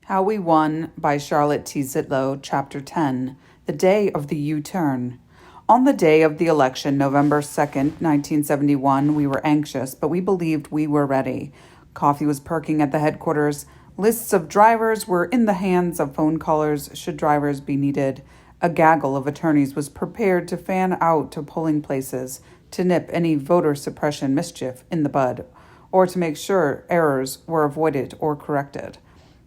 How We Won by Charlotte T. Zitlow, Chapter 10, The Day of the U-Turn. On the day of the election, November 2nd, 1971, we were anxious, but we believed we were ready. Coffee was perking at the headquarters. Lists of drivers were in the hands of phone callers should drivers be needed. A gaggle of attorneys was prepared to fan out to polling places to nip any voter suppression mischief in the bud, or to make sure errors were avoided or corrected.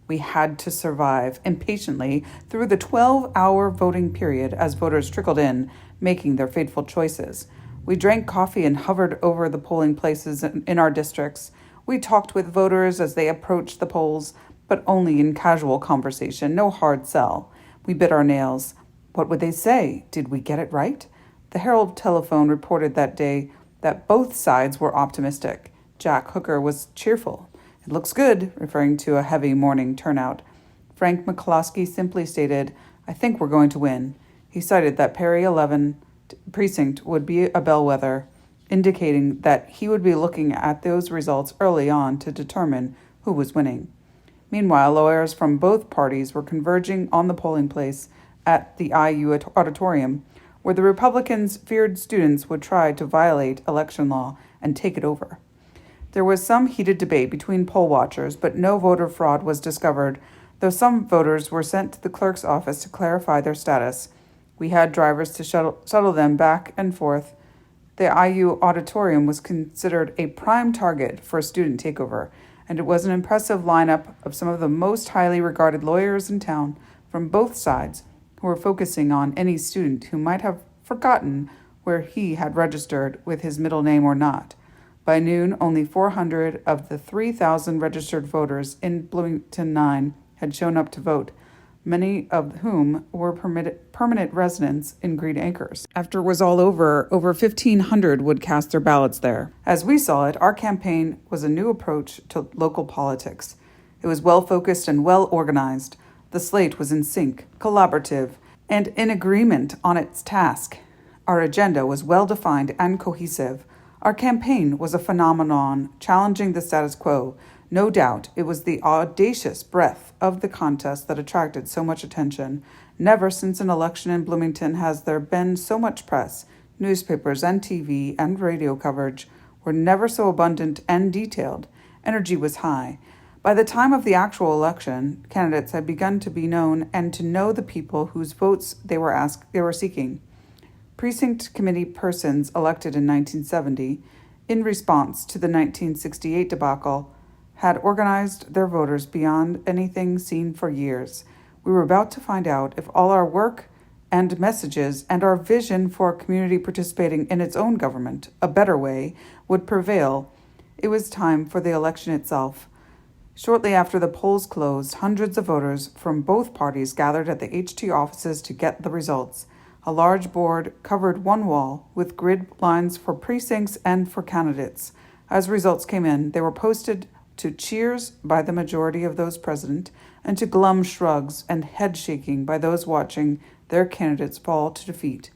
We had to survive impatiently through the 12-hour voting period as voters trickled in, making their fateful choices. We drank coffee and hovered over the polling places in our districts. We talked with voters as they approached the polls, but only in casual conversation, no hard sell. We bit our nails. What would they say? Did we get it right? The Herald telephone reported that day that both sides were optimistic. Jack Hooker was cheerful. It looks good, referring to a heavy morning turnout. Frank McCloskey simply stated, I think we're going to win. He cited that Perry 11 precinct would be a bellwether, indicating that he would be looking at those results early on to determine who was winning. Meanwhile, lawyers from both parties were converging on the polling place at the IU auditorium, where the Republicans feared students would try to violate election law and take it over. There was some heated debate between poll watchers, but no voter fraud was discovered, though some voters were sent to the clerk's office to clarify their status. We had drivers to shuttle them back and forth. The IU auditorium was considered a prime target for a student takeover, and it was an impressive lineup of some of the most highly regarded lawyers in town from both sides who were focusing on any student who might have forgotten where he had registered with his middle name or not. By noon, only 400 of the 3,000 registered voters in Bloomington 9 had shown up to vote, many of whom were permanent residents in Green Acres. After it was all over 1,500 would cast their ballots there. As we saw it, our campaign was a new approach to local politics. It was well-focused and well-organized. The slate was in sync, collaborative, and in agreement on its task. Our agenda was well-defined and cohesive. Our campaign was a phenomenon, challenging the status quo. No doubt it was the audacious breadth of the contest that attracted so much attention. Never since an election in Bloomington has there been so much press. Newspapers and TV and radio coverage were never so abundant and detailed. Energy was high. By the time of the actual election, candidates had begun to be known and to know the people whose votes they were seeking. Precinct committee persons elected in 1970, in response to the 1968 debacle, had organized their voters beyond anything seen for years. We were about to find out if all our work and messages and our vision for a community participating in its own government, a better way, would prevail. It was time for the election itself. Shortly after the polls closed, hundreds of voters from both parties gathered at the HT offices to get the results. A large board covered one wall with grid lines for precincts and for candidates. As results came in, they were posted to cheers by the majority of those present and to glum shrugs and head shaking by those watching their candidates fall to defeat.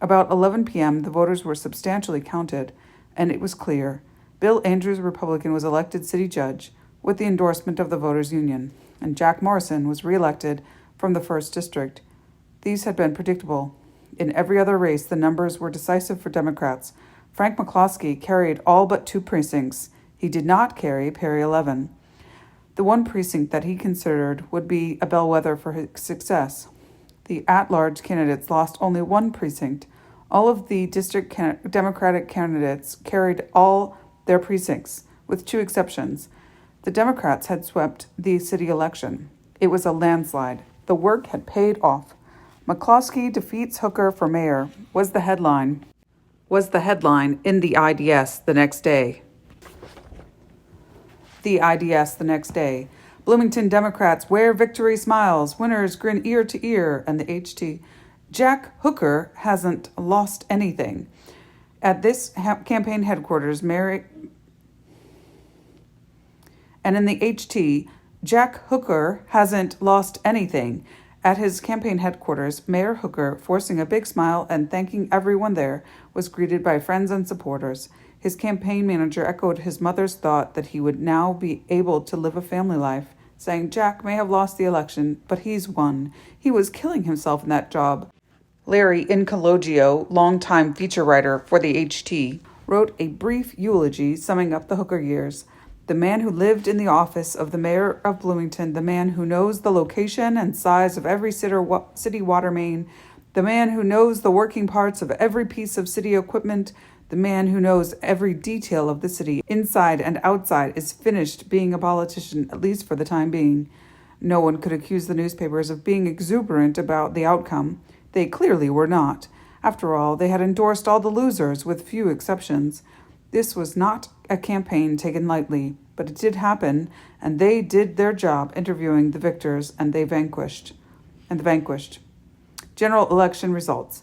About 11 p.m., the voters were substantially counted, and it was clear. Bill Andrews, Republican, was elected city judge with the endorsement of the Voters Union, and Jack Morrison was reelected from the 1st District. These had been predictable. In every other race, the numbers were decisive for Democrats. Frank McCloskey carried all but 2 precincts. He did not carry Perry 11, the one precinct that he considered would be a bellwether for his success. The at-large candidates lost only 1 precinct. All of the district Democratic candidates carried all their precincts, with 2 exceptions. The Democrats had swept the city election. It was a landslide. The work had paid off. McCloskey defeats Hooker for mayor was the headline in the IDS the next day. Bloomington Democrats wear victory smiles, winners grin ear to ear, and the HT. Jack Hooker hasn't lost anything. At this campaign headquarters, and in the HT, Jack Hooker hasn't lost anything. At his campaign headquarters, Mayor Hooker, forcing a big smile and thanking everyone there, was greeted by friends and supporters. His campaign manager echoed his mother's thought that he would now be able to live a family life, saying Jack may have lost the election, but he's won. He was killing himself in that job. Larry Incologio, longtime feature writer for the HT, wrote a brief eulogy summing up the Hooker years. The man who lived in the office of the mayor of Bloomington, the man who knows the location and size of every city water main, the man who knows the working parts of every piece of city equipment, the man who knows every detail of the city, inside and outside, is finished being a politician, at least for the time being. No one could accuse the newspapers of being exuberant about the outcome. They clearly were not. After all, they had endorsed all the losers, with few exceptions. This was not a campaign taken lightly, but it did happen, and they did their job interviewing the victors, and the vanquished. General election results.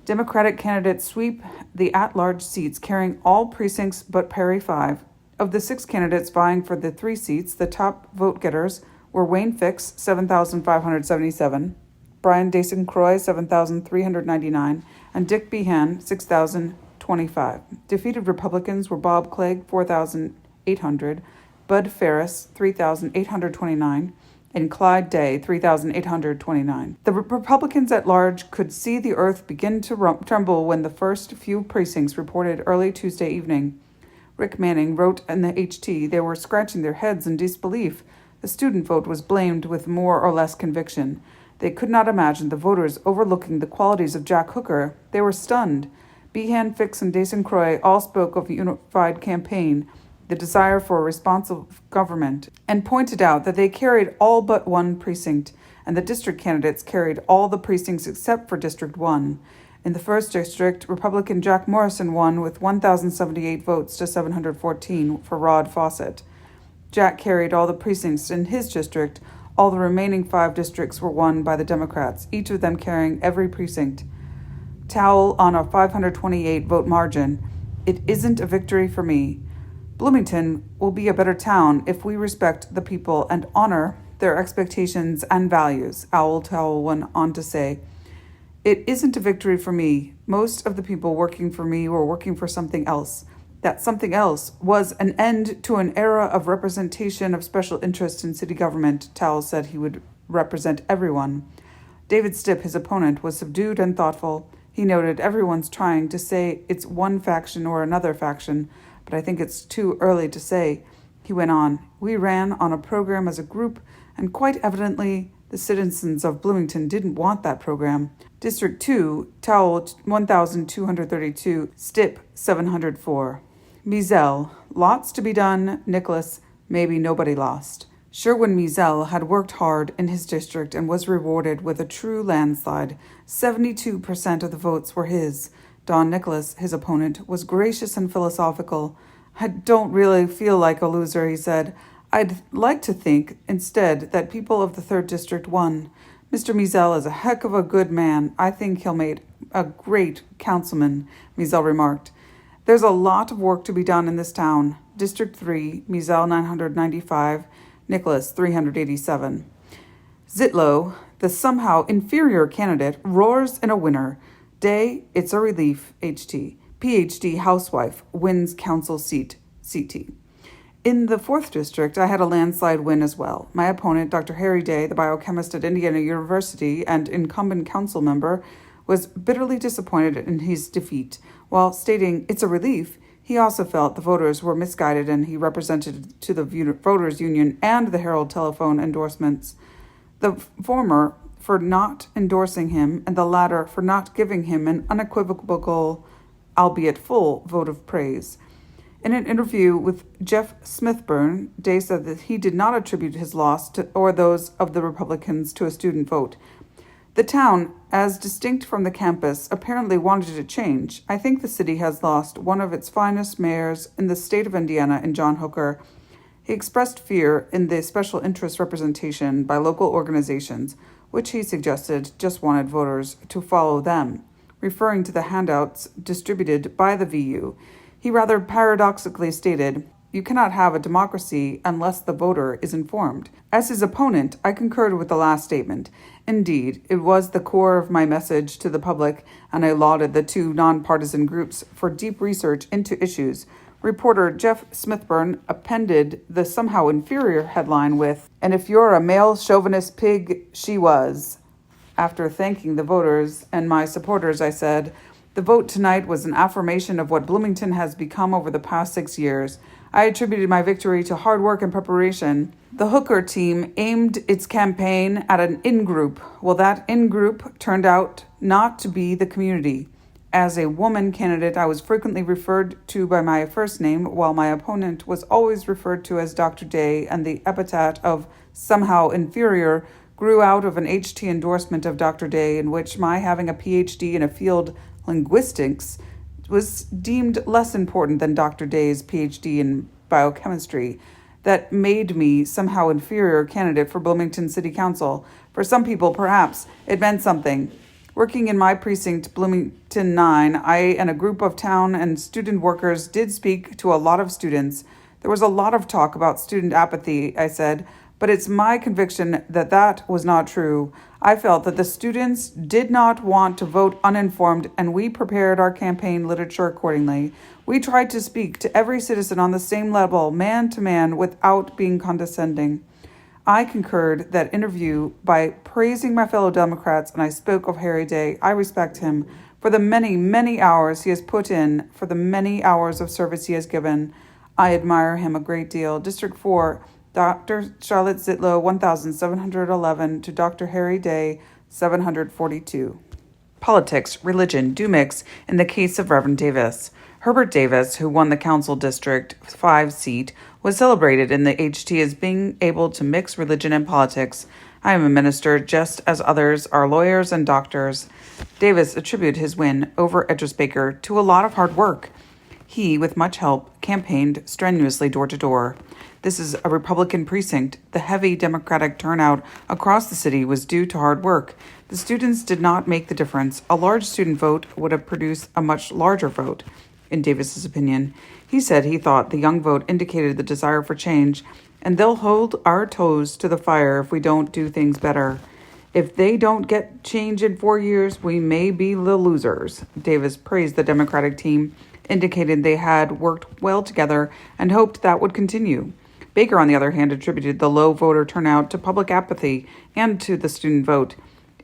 Democratic candidates sweep the at-large seats, carrying all precincts but Perry 5. Of the 6 candidates vying for the 3 seats, the top vote-getters were Wayne Fix, 7,577, Brian Dason-Croy, 7,399, and Dick Behan, 6,025. Defeated Republicans were Bob Clegg, 4,800, Bud Ferris, 3,829, and Clyde Day, 3,829. The Republicans at large could see the earth begin to tremble when the first few precincts reported early Tuesday evening. Rick Manning wrote in the HT they were scratching their heads in disbelief. The student vote was blamed with more or less conviction. They could not imagine the voters overlooking the qualities of Jack Hooker. They were stunned. Behan, Fix, and Dason-Croy all spoke of a unified campaign, the desire for a responsive government, and pointed out that they carried all but one precinct, and the district candidates carried all the precincts except for District 1. In the first district, Republican Jack Morrison won with 1,078 votes to 714 for Rod Fawcett. Jack carried all the precincts in his district. All the remaining 5 districts were won by the Democrats, each of them carrying every precinct. Towle on a 528 vote margin. It isn't a victory for me. Bloomington will be a better town if we respect the people and honor their expectations and values, Towle went on to say. It isn't a victory for me. Most of the people working for me were working for something else. That something else was an end to an era of representation of special interests in city government. Towle said he would represent everyone. David Stipp, his opponent, was subdued and thoughtful. He noted, everyone's trying to say it's one faction or another faction, but I think it's too early to say. He went on, we ran on a program as a group, and quite evidently the citizens of Bloomington didn't want that program. District 2, Towle 1,232, Stipp 704. Mizell, lots to be done. Nicholas, maybe nobody lost. Sherwin Mizell had worked hard in his district and was rewarded with a true landslide. 72% of the votes were his. Don Nicholas, his opponent, was gracious and philosophical. I don't really feel like a loser, he said. I'd like to think, instead, that people of the 3rd District won. Mr. Mizell is a heck of a good man. I think he'll make a great councilman, Mizell remarked. There's a lot of work to be done in this town. District 3, Mizell 995, Nicholas 387. Zitlow, the somehow inferior candidate, roars in a winner. Day, it's a relief, HT. PhD housewife wins council seat, CT. In the 4th district, I had a landslide win as well. My opponent, Dr. Harry Day, the biochemist at Indiana University and incumbent council member, was bitterly disappointed in his defeat. While stating it's a relief, he also felt the voters were misguided and he represented to the Voters Union and the Herald Telephone endorsements. The former for not endorsing him and the latter for not giving him an unequivocal, albeit full, vote of praise. In an interview with Jeff Smithburn, Day said that he did not attribute his loss or those of the Republicans to a student vote. The town, as distinct from the campus, apparently wanted to change. I think the city has lost one of its finest mayors in the state of Indiana in John Hooker. He expressed fear in the special interest representation by local organizations, which he suggested just wanted voters to follow them, referring to the handouts distributed by the VU. He rather paradoxically stated, you cannot have a democracy unless the voter is informed. As his opponent, I concurred with the last statement. Indeed, it was the core of my message to the public, and I lauded the 2 nonpartisan groups for deep research into issues. Reporter Jeff Smithburn appended the somehow inferior headline with, And if you're a male chauvinist pig, she was. After thanking the voters and my supporters, I said, the vote tonight was an affirmation of what Bloomington has become over the past 6 years. I attributed my victory to hard work and preparation. The Hooker team aimed its campaign at an in-group. Well, that in-group turned out not to be the community. As a woman candidate, I was frequently referred to by my first name, while my opponent was always referred to as Dr. Day, and the epithet of somehow inferior grew out of an HT endorsement of Dr. Day, in which my having a PhD in a field linguistics was deemed less important than Dr. Day's PhD in biochemistry. That made me somehow inferior candidate for Bloomington City Council. For some people, perhaps, it meant something. Working in my precinct, Bloomington 9, I and a group of town and student workers did speak to a lot of students. There was a lot of talk about student apathy, I said, but it's my conviction that that was not true. I felt that the students did not want to vote uninformed, and we prepared our campaign literature accordingly. We tried to speak to every citizen on the same level, man to man, without being condescending. I concurred that interview by praising my fellow Democrats, and I spoke of Harry Day. I respect him for the many, many hours he has put in, for the many hours of service he has given. I admire him a great deal. District 4, Dr. Charlotte Zitlow, 1,711, to Dr. Harry Day, 742. Politics, religion do mix in the case of Reverend Davis. Herbert Davis, who won the Council District 5 seat, was celebrated in the HT as being able to mix religion and politics. I am a minister, just as others are lawyers and doctors. Davis attributed his win over Edris Baker to a lot of hard work. He, with much help, campaigned strenuously door to door. This is a Republican precinct. The heavy Democratic turnout across the city was due to hard work. The students did not make the difference. A large student vote would have produced a much larger vote, in Davis's opinion. He said he thought the young vote indicated the desire for change, and they'll hold our toes to the fire if we don't do things better. If they don't get change in 4 years, we may be the losers. Davis praised the Democratic team, indicated they had worked well together, and hoped that would continue. Baker, on the other hand, attributed the low voter turnout to public apathy and to the student vote.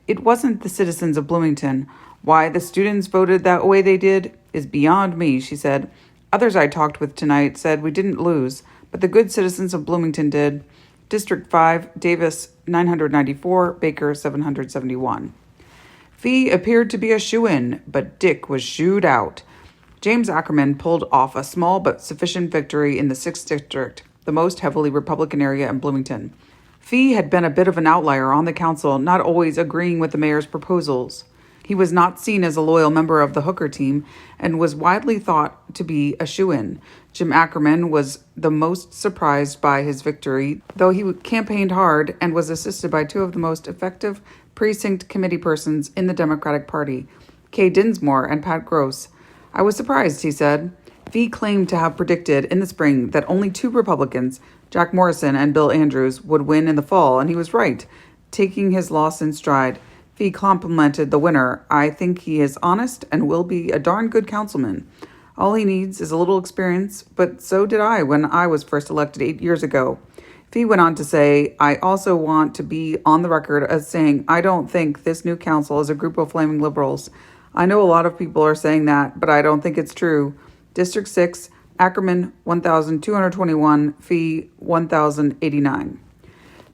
It wasn't the citizens of Bloomington. Why the students voted that way they did is beyond me, she said. Others I talked with tonight said we didn't lose, but the good citizens of Bloomington did. District 5, Davis 994, Baker 771. Fee appeared to be a shoo-in, but Dick was shooed out. James Ackerman pulled off a small but sufficient victory in the 6th District, the most heavily Republican area in Bloomington. Fee had been a bit of an outlier on the council, not always agreeing with the mayor's proposals. He was not seen as a loyal member of the Hooker team and was widely thought to be a shoo-in. Jim Ackerman was the most surprised by his victory, though he campaigned hard and was assisted by two of the most effective precinct committee persons in the Democratic Party, Kay Dinsmore and Pat Gross. I was surprised, he said. Fee claimed to have predicted in the spring that only two Republicans, Jack Morrison and Bill Andrews, would win in the fall, and he was right, taking his loss in stride. Fee complimented the winner. I think he is honest and will be a darn good councilman. All he needs is a little experience, but so did I when I was first elected 8 years ago. Fee went on to say, I also want to be on the record as saying I don't think this new council is a group of flaming liberals. I know a lot of people are saying that, but I don't think it's true. District 6, Ackerman 1,221, Fee 1,089.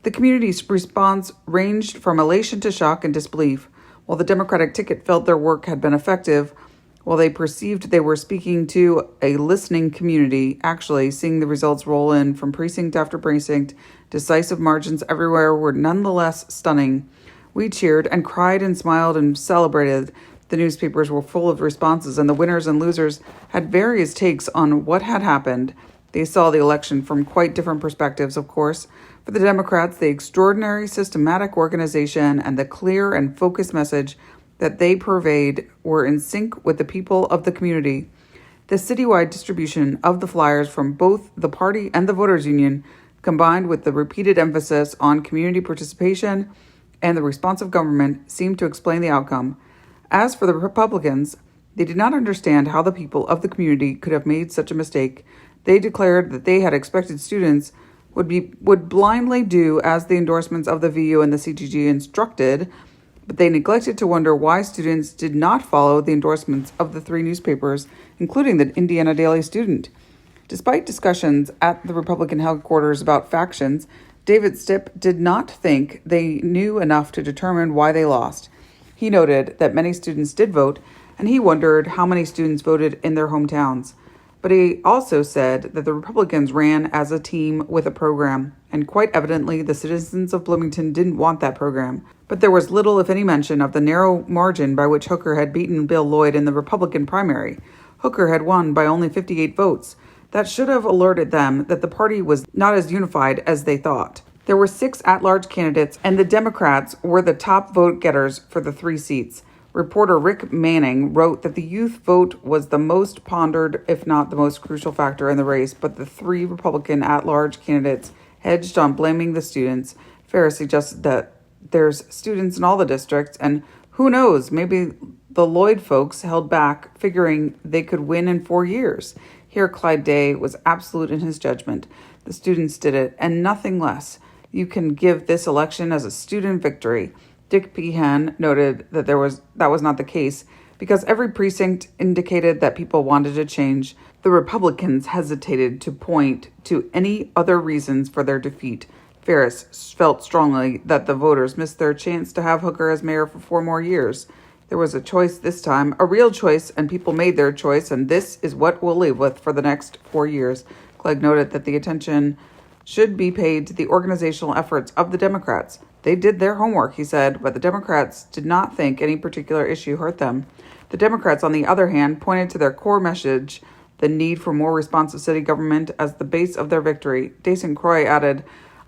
The community's response ranged from elation to shock and disbelief. While the Democratic ticket felt their work had been effective, while they perceived they were speaking to a listening community, actually seeing the results roll in from precinct after precinct, decisive margins everywhere were nonetheless stunning. We cheered and cried and smiled and celebrated. The newspapers were full of responses, and the winners and losers had various takes on what had happened. They saw the election from quite different perspectives, of course. For the Democrats, the extraordinary systematic organization and the clear and focused message that they purveyed were in sync with the people of the community. The citywide distribution of the flyers from both the party and the voters' union, combined with the repeated emphasis on community participation and the responsive government, seemed to explain the outcome. As for the Republicans, they did not understand how the people of the community could have made such a mistake. They declared that they had expected students would blindly do as the endorsements of the VU and the CGG instructed, but they neglected to wonder why students did not follow the endorsements of the three newspapers, including the Indiana Daily Student. Despite discussions at the Republican headquarters about factions, David Stipp did not think they knew enough to determine why they lost. He noted that many students did vote, and he wondered how many students voted in their hometowns. But he also said that the Republicans ran as a team with a program, and quite evidently the citizens of Bloomington didn't want that program. But there was little, if any, mention of the narrow margin by which Hooker had beaten Bill Lloyd in the Republican primary. Hooker had won by only 58 votes. That should have alerted them that the party was not as unified as they thought. There were 6 at-large candidates, and the Democrats were the top vote getters for the 3 seats. Reporter Rick Manning wrote that the youth vote was the most pondered, if not the most crucial factor in the race, but the 3 Republican at-large candidates hedged on blaming the students. Ferris suggested that there's students in all the districts, and who knows, maybe the Lloyd folks held back, figuring they could win in 4 years. Here, Clyde Day was absolute in his judgment. The students did it, and nothing less. You can give this election as a student victory. Dick Pehan noted that that was not the case because every precinct indicated that people wanted a change. The Republicans hesitated to point to any other reasons for their defeat. Ferris felt strongly that the voters missed their chance to have Hooker as mayor for 4 more years. There was a choice this time, a real choice, and people made their choice, and this is what we'll live with for the next 4 years. Clegg noted that the attention should be paid to the organizational efforts of the Democrats. They did their homework, he said, but the Democrats did not think any particular issue hurt them. The Democrats, on the other hand, pointed to their core message, the need for more responsive city government, as the base of their victory. Dason Croy added,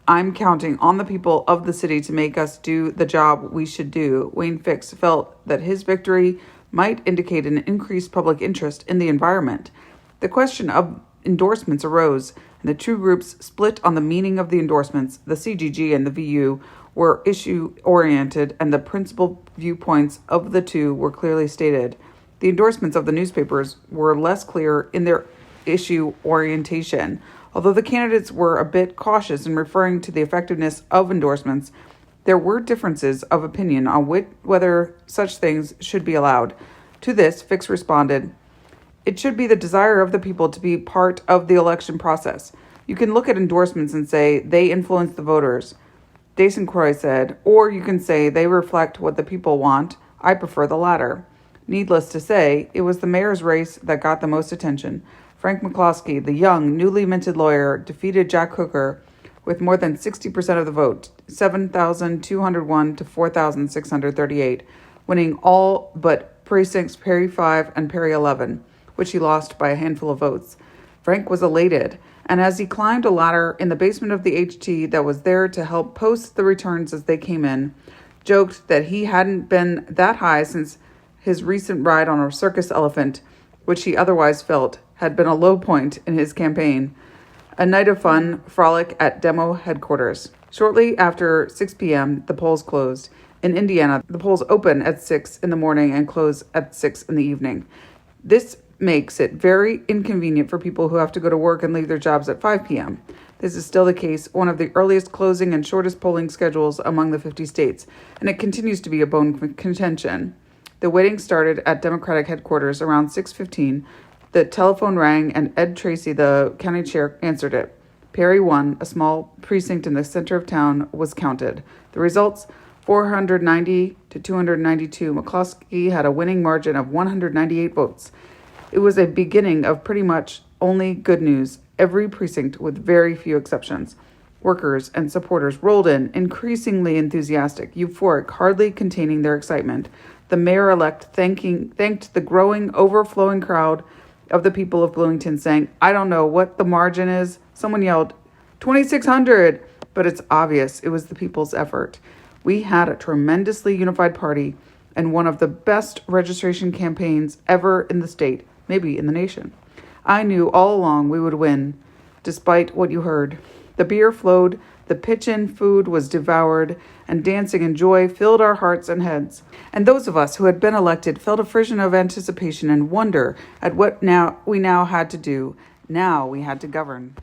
"I'm counting on the people of the city to make us do the job we should do." Wayne Fix felt that his victory might indicate an increased public interest in the environment. The question of endorsements arose, and the two groups split on the meaning of the endorsements. The CGG and the VU were issue-oriented, and the principal viewpoints of the two were clearly stated. The endorsements of the newspapers were less clear in their issue orientation. Although the candidates were a bit cautious in referring to the effectiveness of endorsements, there were differences of opinion on whether such things should be allowed. To this, Fix responded, "It should be the desire of the people to be part of the election process. You can look at endorsements and say they influence the voters." Dason Croy said, "Or you can say they reflect what the people want. I prefer the latter." Needless to say, it was the mayor's race that got the most attention. Frank McCloskey, the young, newly minted lawyer, defeated Jack Hooker with more than 60% of the vote, 7,201 to 4,638, winning all but precincts Perry 5 and Perry 11, which he lost by a handful of votes. Frank was elated, and as he climbed a ladder in the basement of the HT that was there to help post the returns as they came in, joked that he hadn't been that high since his recent ride on a circus elephant, which he otherwise felt had been a low point in his campaign. A night of fun frolic at demo headquarters. Shortly after 6 p.m., the polls closed. In Indiana, the polls open at 6 in the morning and close at 6 in the evening. This makes it very inconvenient for people who have to go to work and leave their jobs at 5 p.m. This is still the case, one of the earliest closing and shortest polling schedules among the 50 states, and it continues to be a bone of contention. The waiting started at Democratic headquarters around 6:15. The telephone rang, and Ed Tracy, the county chair, answered it. Perry 1, a small precinct in the center of town, was counted. The results, 490 to 292. McCloskey had a winning margin of 198 votes. It was a beginning of pretty much only good news. Every precinct, with very few exceptions. Workers and supporters rolled in, increasingly enthusiastic, euphoric, hardly containing their excitement. The mayor-elect thanked the growing, overflowing crowd of the people of Bloomington, saying, "I don't know what the margin is." Someone yelled, 2,600, but it's obvious it was the people's effort. We had a tremendously unified party and one of the best registration campaigns ever in the state, maybe in the nation. I knew all along we would win, despite what you heard. The beer flowed, the pitch-in food was devoured, and dancing and joy filled our hearts and heads. And those of us who had been elected felt a frisson of anticipation and wonder at what we now had to do. Now we had to govern.